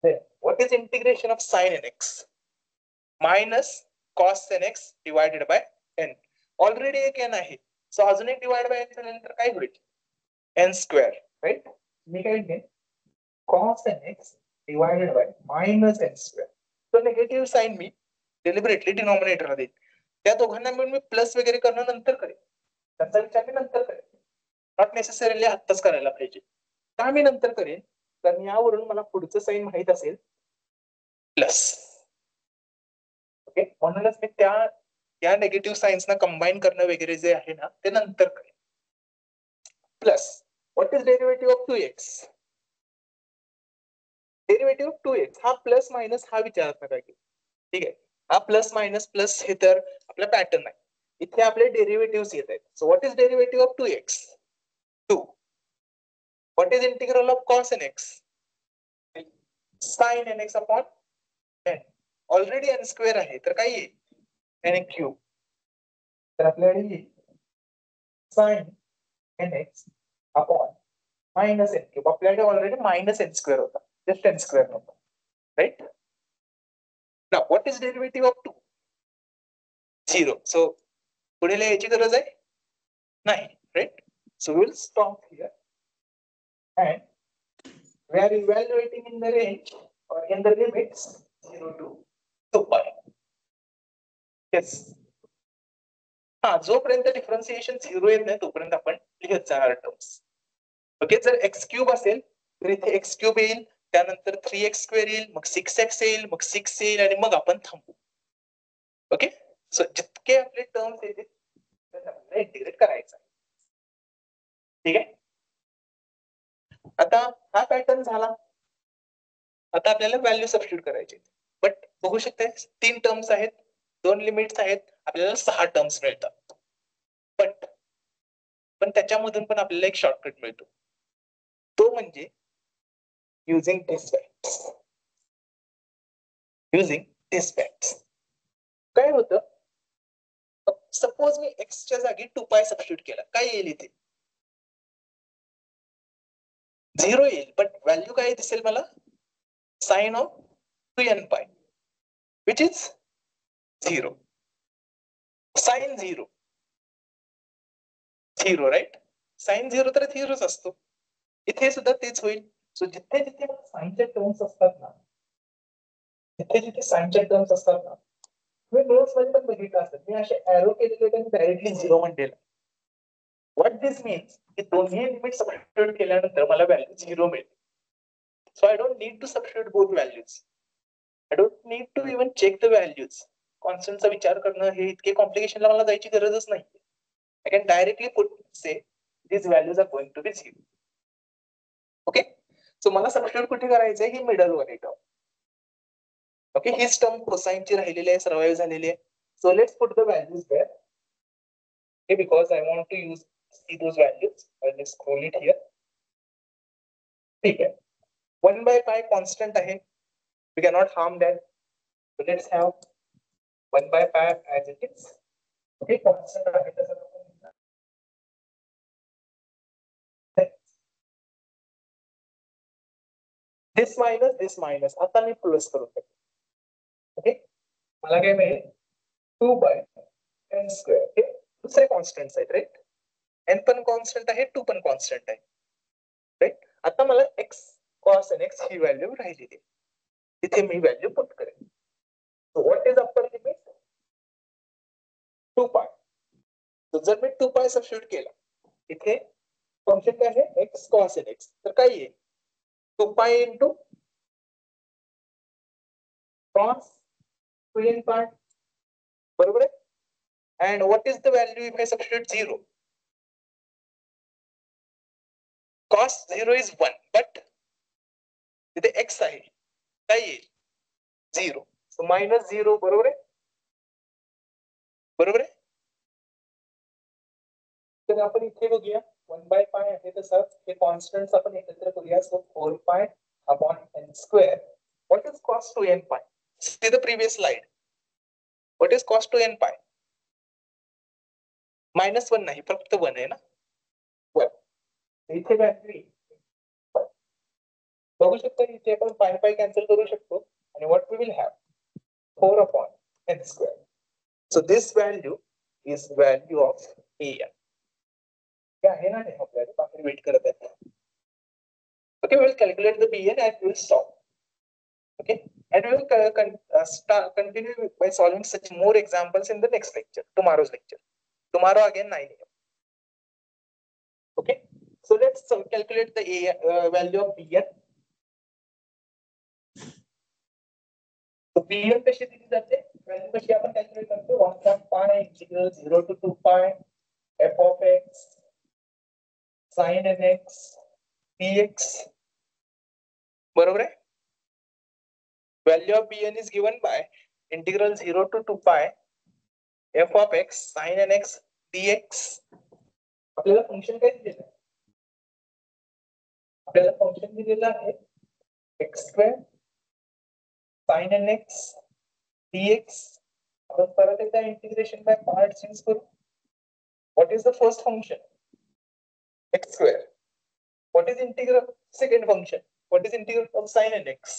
Then what is integration of sin nx minus cos nx divided by n. Already एक n आहे सो अजून एक divide by n नंतर काय होईल n square. Right मी काय लिहिते cos nx divided by minus n square. तो निगेटिव्ह साइन मी डेलिबरेटली डिनॉमिनेटरला देईन. त्या दोघांना मिळून मी प्लस वगैरे करणं नंतर करेन त्याचा विचार मी नंतर करेन. नॉट नेसेसरीली आत्ताच करायला पाहिजे. का मी नंतर करेन कारण यावरून मला पुढचं साइन माहित असेल प्लस. ओके म्हणूनच मी त्या नेगेटिव्ह साइन्स ना कंबाईन करणं वगैरे जे आहे ना ते नंतर करेन. Plus what is derivative of 2x derivative of 2x हा प्लस मायनस हा विचारात नका घेऊ. ठीक आहे हा प्लस मायनस प्लस हे तर आपला पॅटर्न आहे. इथे आपले डेरिव्हेटिव्ह येत आहेत. सो what is derivative of 2x 2. What is integral of cos nx sin nx upon n. Already n square आहे तर काय येईल n क्यूब. तर आपल्याकडे येईल sin nx upon minus n cube. आपल्याकडे ऑलरेडी मायनस n स्क्वेअर होता जस्ट n स्क्वेअर नव्हता. Right now what is derivative of 2 0. So पुढे लिहायची गरज आहे नाही. Right so will stop here and we are evaluating in the range or in the limits 0 to 2 pi. Yes. हा जोपर्यंत differentiation 0 येत नाही तोपर्यंत आपण लिहत जाणार टर्म्स. ओके जर x क्यूब असेल तर इथे x क्यूब येईल त्यानंतर 3x स्क्वेअर येईल मग 6x येईल मग 6 येईल आणि मग आपण थांबू. ओके सो जितके आपले टर्म्स येतील त्याला आपल्याला इंटिग्रेट करायचं. ठीक आहे आता हा पॅटर्न झाला. आता आपल्याला व्हॅल्यू सबस्टिट्यूट करायची बट बघू शकता 3 टर्म्स आहेत 2 लिमिट्स आहेत आपल्याला 6 टर्म्स मिळतात. पण त्याच्यामधून पण आपल्याला एक शॉर्टकट मिळतो, तो म्हणजे using this facts. Using this facts काय होतं, सपोज मी एक्सच्या जागी 2π सबस्टिट्यूट केला, काय येईल इथे? 0 येईल, बट व्हॅल्यू काय दिसेल मला? Sine of 2nπ which is 0. Sine 0 right. Sine 0 तर 0च असतो. इथे सुद्धा तेच होईल. सो जिथे जिथे साइनचे टर्म्स असतात ना, जिथे जिथे साइनचे टर्म्स असतात ना, तुम्ही नोट्स मध्ये पण बघितलं असेल, मी असे एरो केलेले आणि डायरेक्टली 0 म्हणलेलं. व्हॉट दिस मीन्स की दोन्ही लिमिट सबस्टिट्यूट केल्यानंतर मला व्हॅल्यू 0 मिळते. So I don't need to substitute both values. I don't need to even check the values. कॉन्स्टंटचा विचार करणं हे इतके कॉम्प्लिकेशनला मला जायची गरजच नाही. I can directly say these values are going to be 0. Okay, so मला सबस्टिट्यूट कुठे करायचंय? ही मिडल वाली टर्म. ओके, हीच टर्म कोसाइन ची राहिलेली आहे, सर्वाइव्ह झालेली आहे. So let's put the values there. Okay, because I want to see those values. I'll just scroll it here. ठीक आहे. 1/π constant आहे. We cannot harm that. So let's have 1/π as it is. Okay, constant आहे तसं. This minus आता मी plus करून टाकेन. Okay, मला काय मिळेल? 2/n². हे दुसरे कॉन्स्टंट आहेत, राईट. n पण कॉन्स्टंट आहे, 2 पण कॉन्स्टंट आहे, राईट. आता मला x cos nx ही व्हॅल्यू राहिलेली आहे, तिथे मी व्हॅल्यू पुट करेन. So what is upper limit? 2π. जर मी 2π सबस्टिट्यूट केला, इथे फंक्शन काय आहे? x cos nx. तर काय येईल? 2π into cos 2nπ. बरोबर आहे. And what is the value if I substitute 0? Cos 0 is 1, but इथे x आहे, काय येईल? 0. So minus 0. बरोबर आहे. बरोबर आहे. तर आपण इथे बघूया 1/π आहे, तसंच हे कॉन्स्टंट्स आपण एकत्र करूया. सो 4π upon n². What is cos 2nπ? See the previous slide. What is cos 2nπ? -1 नाही, फक्त 1 आहे ना. 1. इथे व्हॅल्यू बघू शकता, इथे आपण π कॅन्सल करू शकतो आणि what we will have 4 upon n². So this value is value of an. क्या है ना, आपल्याला बाकी वेट करत आहे. Okay, we will calculate the bn and we will stop. Okay, and we will continue by solving such more examples in the next lecture, tomorrow's lecture. Tomorrow again 9 AM. Okay, so let's calculate the value of bn. So bn कशी दिली जाते? Value कशी आपण calculate करतो? 1/π integral 0 to 2π f of x sin nx dx. बरोबर आहे. Value of bn is given by integral 0 to 2π f of x sin nx dx. आपल्याला function काय दिलेलं आहे? आपल्याला फंक्शन दिलेलं आहे x² sin nx dx. आपण परत एकदा इंटिग्रेशन बाय पार्ट्स यूज करू. What is the first function? x². What is integral second function? What is integral of sin nx?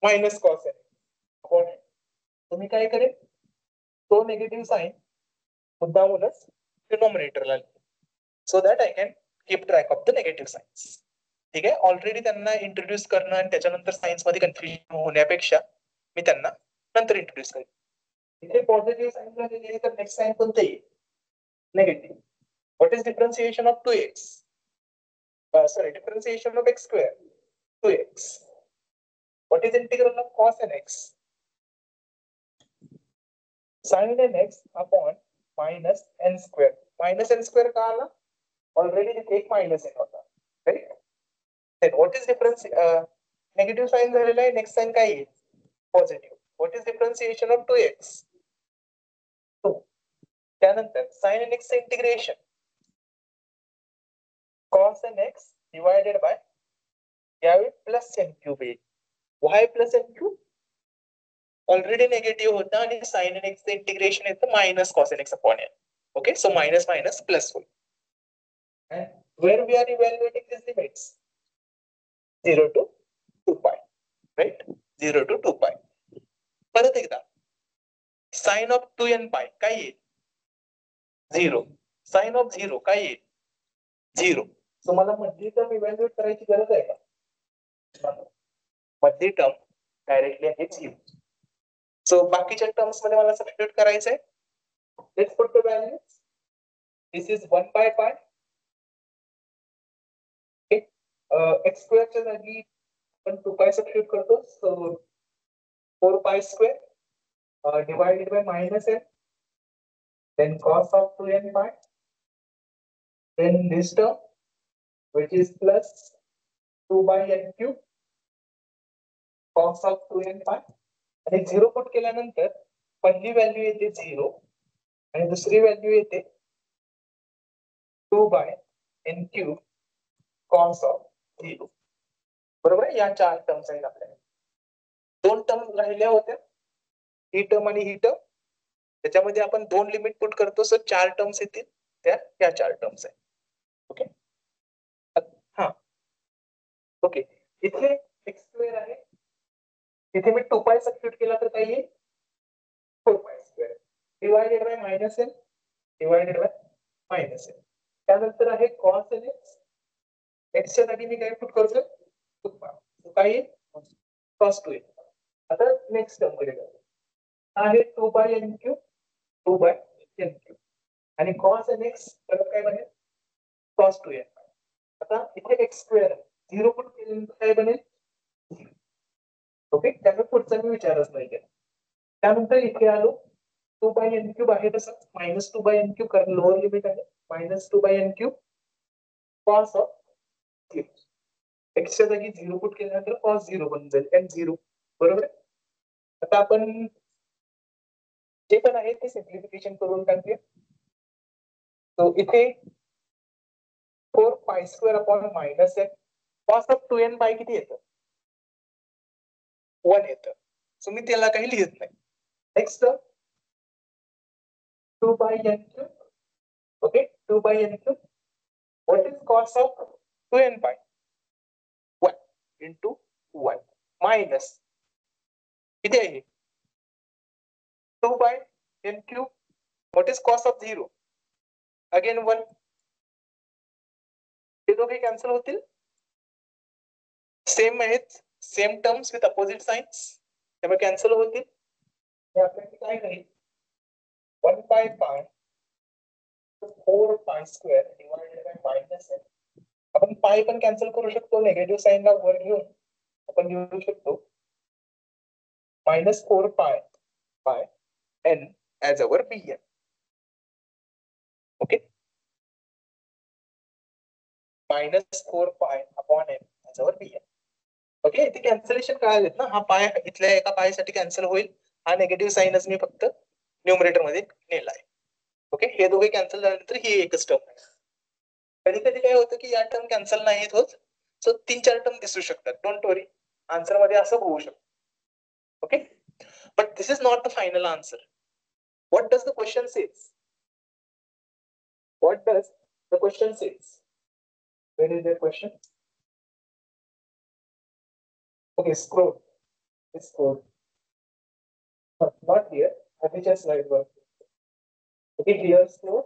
Minus cos nx. तुम्ही काय करेल? तो नेगेटिव्ह साइन मुद्दामूनच डिनॉमिनेटरला, so that I can keep track of the negative signs. ठीक आहे. Already त्यांना introduce करणं आणि त्याच्यानंतर सायन्स मध्ये कन्फ्युजन होण्यापेक्षा मी त्यांना नंतर इंट्रोड्यूस करेन. इथे पॉझिटिव्ह साइन झालेली आहे, तर नेक्स्ट साइन कोणतं येईल? Negative. What is differentiation of 2x? Sorry, differentiation of x², 2x. What is integral of cos nx? Sin nx upon minus n². Minus n² का आला? Already एक minus n होता, right? Then what is difference? Negative sign झालेला आहे, next sign काय येईल? Positive. What is differentiation of 2x? 2. त्यानंतर sin nx integration cos nx divided by यावेळी प्लस n क्यूब येईल. y plus n cube already negative होता आणि sin nx चे इंटिग्रेशन येतं minus cos nx upon n. Okay, सो minus minus plus होईल. And where we are evaluating these limits 0 to 2 pi, right? 0 to 2 pi. परत एकदा sin of 2n pi काय येईल? 0. sin of 0 काय येईल? 0. सो मला मधली टर्म इव्हॅल्युएट करायची गरज आहे का? मधली टर्म डायरेक्टली आहे 0. सो बाकीच्या टर्म्स मध्ये मला सबस्टिट्यूट करायचं आहे. Let's put the values. This is 1 by pi. x square च्या जागी आपण 2 pi सबस्टिट्यूट करतो. सो 4 pi square divided by minus n, then cos of 2n pi, then this term which is plus 2 by n cube cos of 2n pi, आणि 0 put केल्यानंतर पहिली value येते 0 आणि दुसरी व्हॅल्यू येते 2 by n cube cos of 0. बरोबर. या 4 terms आहेत आपल्याला. 2 टर्म राहिल्या होत्या, ही टर्म आणि ही टर्म. त्याच्यामध्ये आपण 2 लिमिट पुट करतो, सो 4 टर्म्स येतील. त्या 4 टर्म्स आहेत. ओके, हा ओके. इथे x स्क्वेअर आहे, इथे मी 2 पाय सबस्टिट्यूट केला तर काय येईल? 4 pi square divided by minus n divided by minus n. त्यानंतर आहे cos nx. x च्या जागी मी काय पुट करतो? 2 पाय. काय येईल? cos 2n. आता नेक्स्ट टर्म मध्ये जाऊ. आहे 2 by n cube 2 by n cube आणि cos nx परत काय बनेल? cos 2n. आता इथे x स्क्वेअर 0 पुट केल्यानंतर काय बनेल? ओके, त्यामुळे पुढचा मी विचारच नाही केला. त्यानंतर इथे आलो 2 बाय n क्यूब आहे तसं मायनस 2 बाय n क्यूब कारण लोअर लिमिट आहे. Minus 2 by n cube cos of 0. x च्या जागी 0 पुट केल्यानंतर cos 0 बनून जाईल n0. बरोबर. आता आपण जे पण आहे ते सिम्प्लिफिकेशन करून टाकूया. तो इथे 4 pi square upon minus n cos of 2n by किती येतं? 1 येतं. सो मी त्याला काही लिहित नाही. Next 2 by n cube. Okay, 2 by n cube. What is cos of 2n pi? 1 into 1 minus किती आहे? 2 by n cube. What is cos of 0? Again 1. हे दोघे कॅन्सल होतील. सेम आहेत, same terms with opposite signs, त्यामुळे cancel होतील. हे आपल्याला काय राहील? 1 by pi 4 pi square divided by minus n. आपण पाय पण कॅन्सल करू शकतो, निगेटिव्ह साइन ला वर घेऊन आपण लिहू शकतो minus 4 pi by n as our bn. Okay, minus 4 pi upon n as our bn. Okay, इथे कॅन्सलेशन काय आलेत ना, हा पाय इथल्या एका पायासाठी कॅन्सल होईल. हा निगेटिव्ह साइनच मी फक्त न्यूमरेटर मध्ये नेलाय. ओके, हे दोघे कॅन्सल झाल्यानंतर ही एकच टर्म आहे. कधी कधी काय होतं की या टर्म कॅन्सल नाही होत, सो 3-4 टर्म दिसू शकतात. डोंट वरी, आन्सर मध्ये असं होऊ शकतं. Okay, but this is not the final answer. What does the question says? What does the question says? Where is the question? Okay, scroll. It's scroll. Not here. I think just slide one. Okay, here scroll.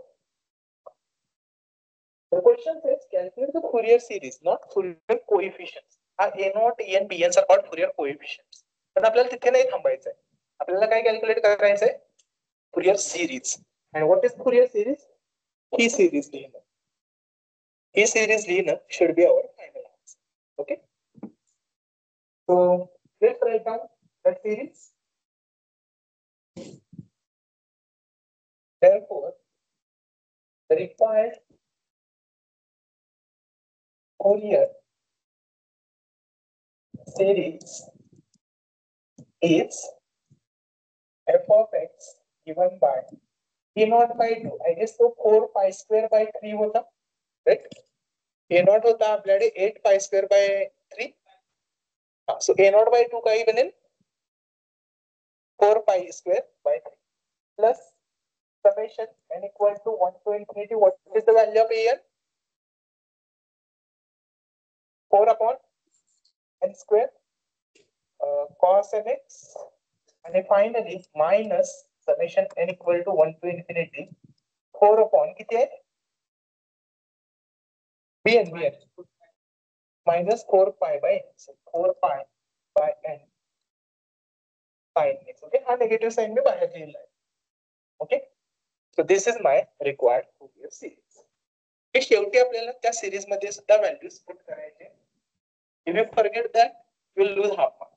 The question says calculate the Fourier series, not Fourier coefficients. हा a0, en, bn are called Fourier coefficients. पण आपल्याला तिथे नाही थांबायचंय. आपल्याला काय calculate करायचंय? Fourier series. And what is Fourier series? He series लिहिणं. ही series लिहिणं should be our final answer. Okay. So let's write down that series. Therefore, the required Fourier series is f of x given by a naught by 2 I guess तो 4 pi square by 3 होता, right. A not होता आपल्याकडे 8 pi square by 3. So a naught by 2 काही बनेल 4 pi square by 3 plus summation n equal to 1 to infinity. What is the value of an? 4 upon n square cos nx, and finally minus summation n equal to 1 to infinity 4 upon किती आहे bn minus 4 pi by n. So 4 pi by n sin x. Okay, हा negative sign मी बाहेर लिहिला आहे. Okay, so this is my required Fourier series. हे शेवटी आपल्याला त्या series मध्ये सुद्धा व्हॅल्यूज पुट करायचे. If you forget that, you will lose half mark.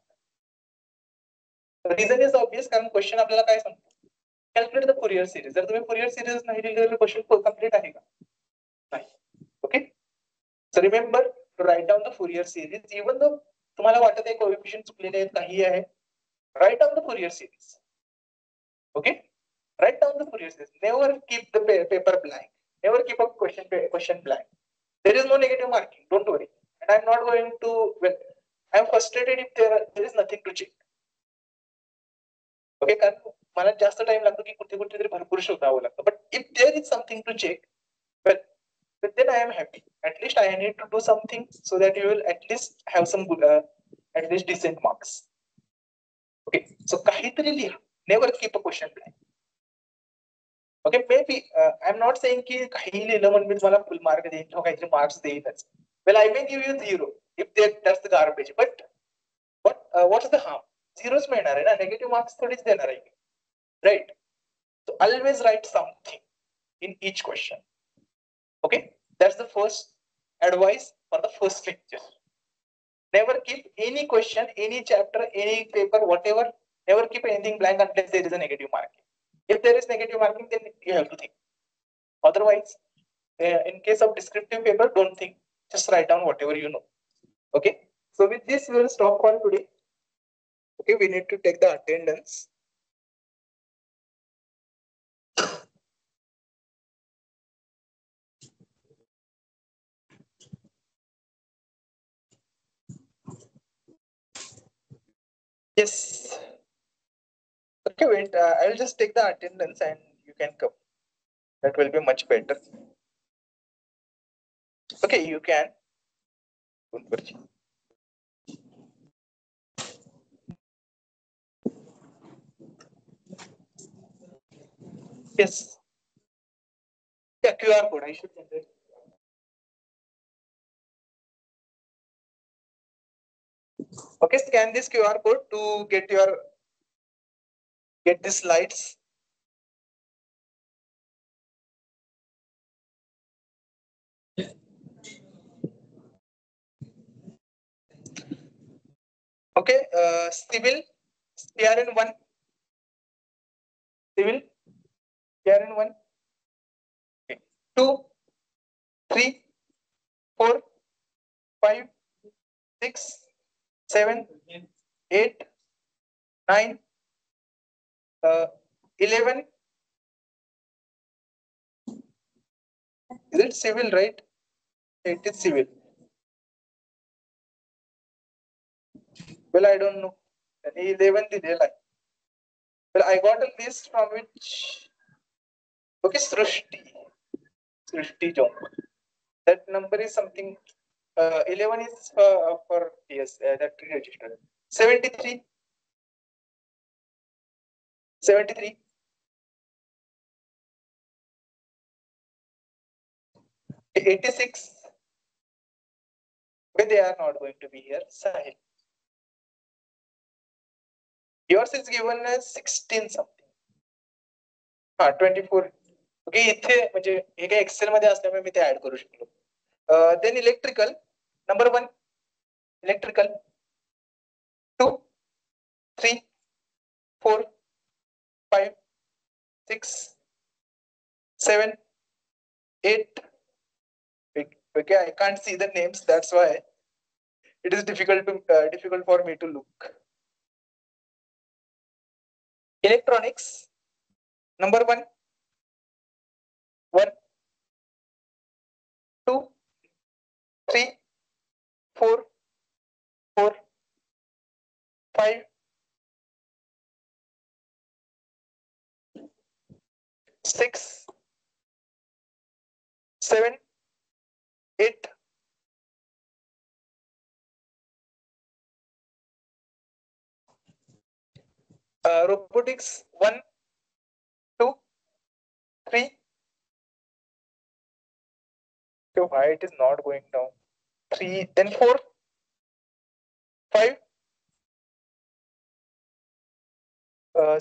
The reason is obvious, कारण क्वेश्चन आपल्याला काय सांगतो, कॅल्क्युलेट द फुरियर सिरीज. जर तुम्ही फुरियर सिरीज नाही लिहिली तर क्वेश्चन कम्प्लीट आहे का? नाही. Okay, so remember to write down the Fourier series. Even though तुम्हाला वाटत आहे कोएफिशिएंट चुकलेले आहेत, काही आहे, write down the Fourier series. Okay, write down the Fourier series. Never keep the paper blank. Never keep a question blank. There is no negative marking. Don't worry. And I'm not going to. Well, I'm frustrated if there is nothing to check. Okay, कारण मला जास्त time लागतो की कुठे तरी भरपूर शोधावं लागतं. But if there is something to check, well, then I am happy. At least I need to do something so that you will at least have some good, at least decent marks. Okay, so काहीतरी लिहा. Never keep a question blank. Okay, maybe I am not saying की काही लिहिलं म्हणून मी तुम्हाला full mark देईन किंवा काहीतरी मार्क्स देईनच. Well I may give you 0 if that's the garbage, but what is the harm? 0च मिळणार आहे ना, नेगेटिव्ह मार्क्स थोडीच देणार आहे, right. So always write something in each question. Okay, that's the first advice for the first lecture. Never keep any question, any chapter, any paper, whatever, never keep anything blank unless there is a negative marking. If there is negative marking, then you have to think. Otherwise, in case of descriptive paper, don't think. Just write down whatever you know. Okay. So with this, we will stop for today. Okay. We need to take the attendance. Yes. Okay. Wait. I will just take the attendance and you can come. That will be much better. Okay. You can. Yes. Yeah, QR code. I should generate. Okay, scan this QR code to get the slides. Okay, civil PRN1. Civil PRN1. Okay. 2, 3, 4, 5, 6, 7, 8, 9, 11. Is it civil, right? It is civil. Well, I don't know. 11 did I? Well, I got a list from which. Okay, Srishti Jong. That number is something. 11 is for yes, that registered. 73. 73. 86. But they are not going to be here. Sahil. Yours is given as 16 something. 24. Okay, इथे म्हणजे हे काही Excel मध्ये असल्यामुळे मी ते add करू शकलो. Then electrical number 1, electrical 2, 3, 4, 5, 6, 7, 8. Okay, I can't see the names. That's why it is difficult for me to look. Electronics number 1, 1, 2, 3, 4, 5, 6, 7, 8, robotics 1, 2, 3. So why it is not going down? 3, then 4, 5,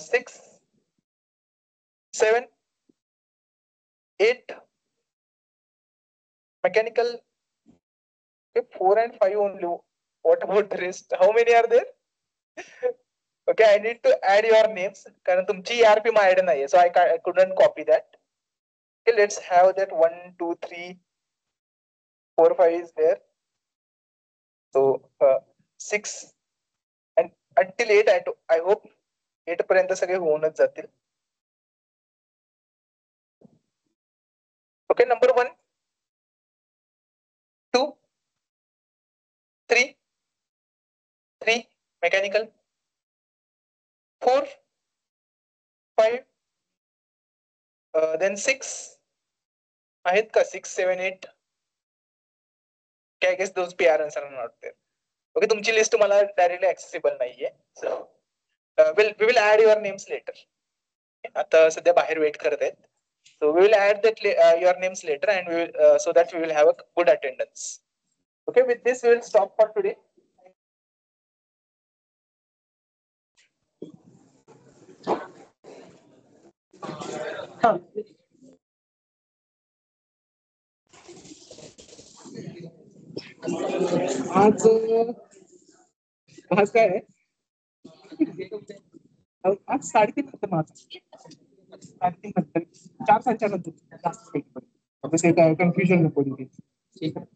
6, 7, 8. Mechanical, okay, 4 and 5 only. What about the rest? How many are there? Okay, I need to add your names. कारण तुमची ERP माझ्याकडे नाहीये, so I couldn't copy that. Okay, let's have that 1, 2, 3, 4, 5 is there. So 6 and until 8 I hope 8 पर्यंत सगळे होऊनच जातील. Okay, number 1, 2, 3, mechanical, 4, 5, then 6 आहेत का 6, 7, 8. I guess those PR answer are not there. Okay, तुमची लिस्ट मला डायरेक्टली ऍक्सेसिबल नाहीये. So we will add your names later. आता सध्या बाहेर वेट करत आहेत. So we will add that your names later and we will so that we will have a good attendance. Okay, with this we will stop for today. आज काय आहे आज 3:30 नंतर माझं 3:30 नंतर 4:30 नंतर कन्फ्युजन नको तिथे. ठीक आहे.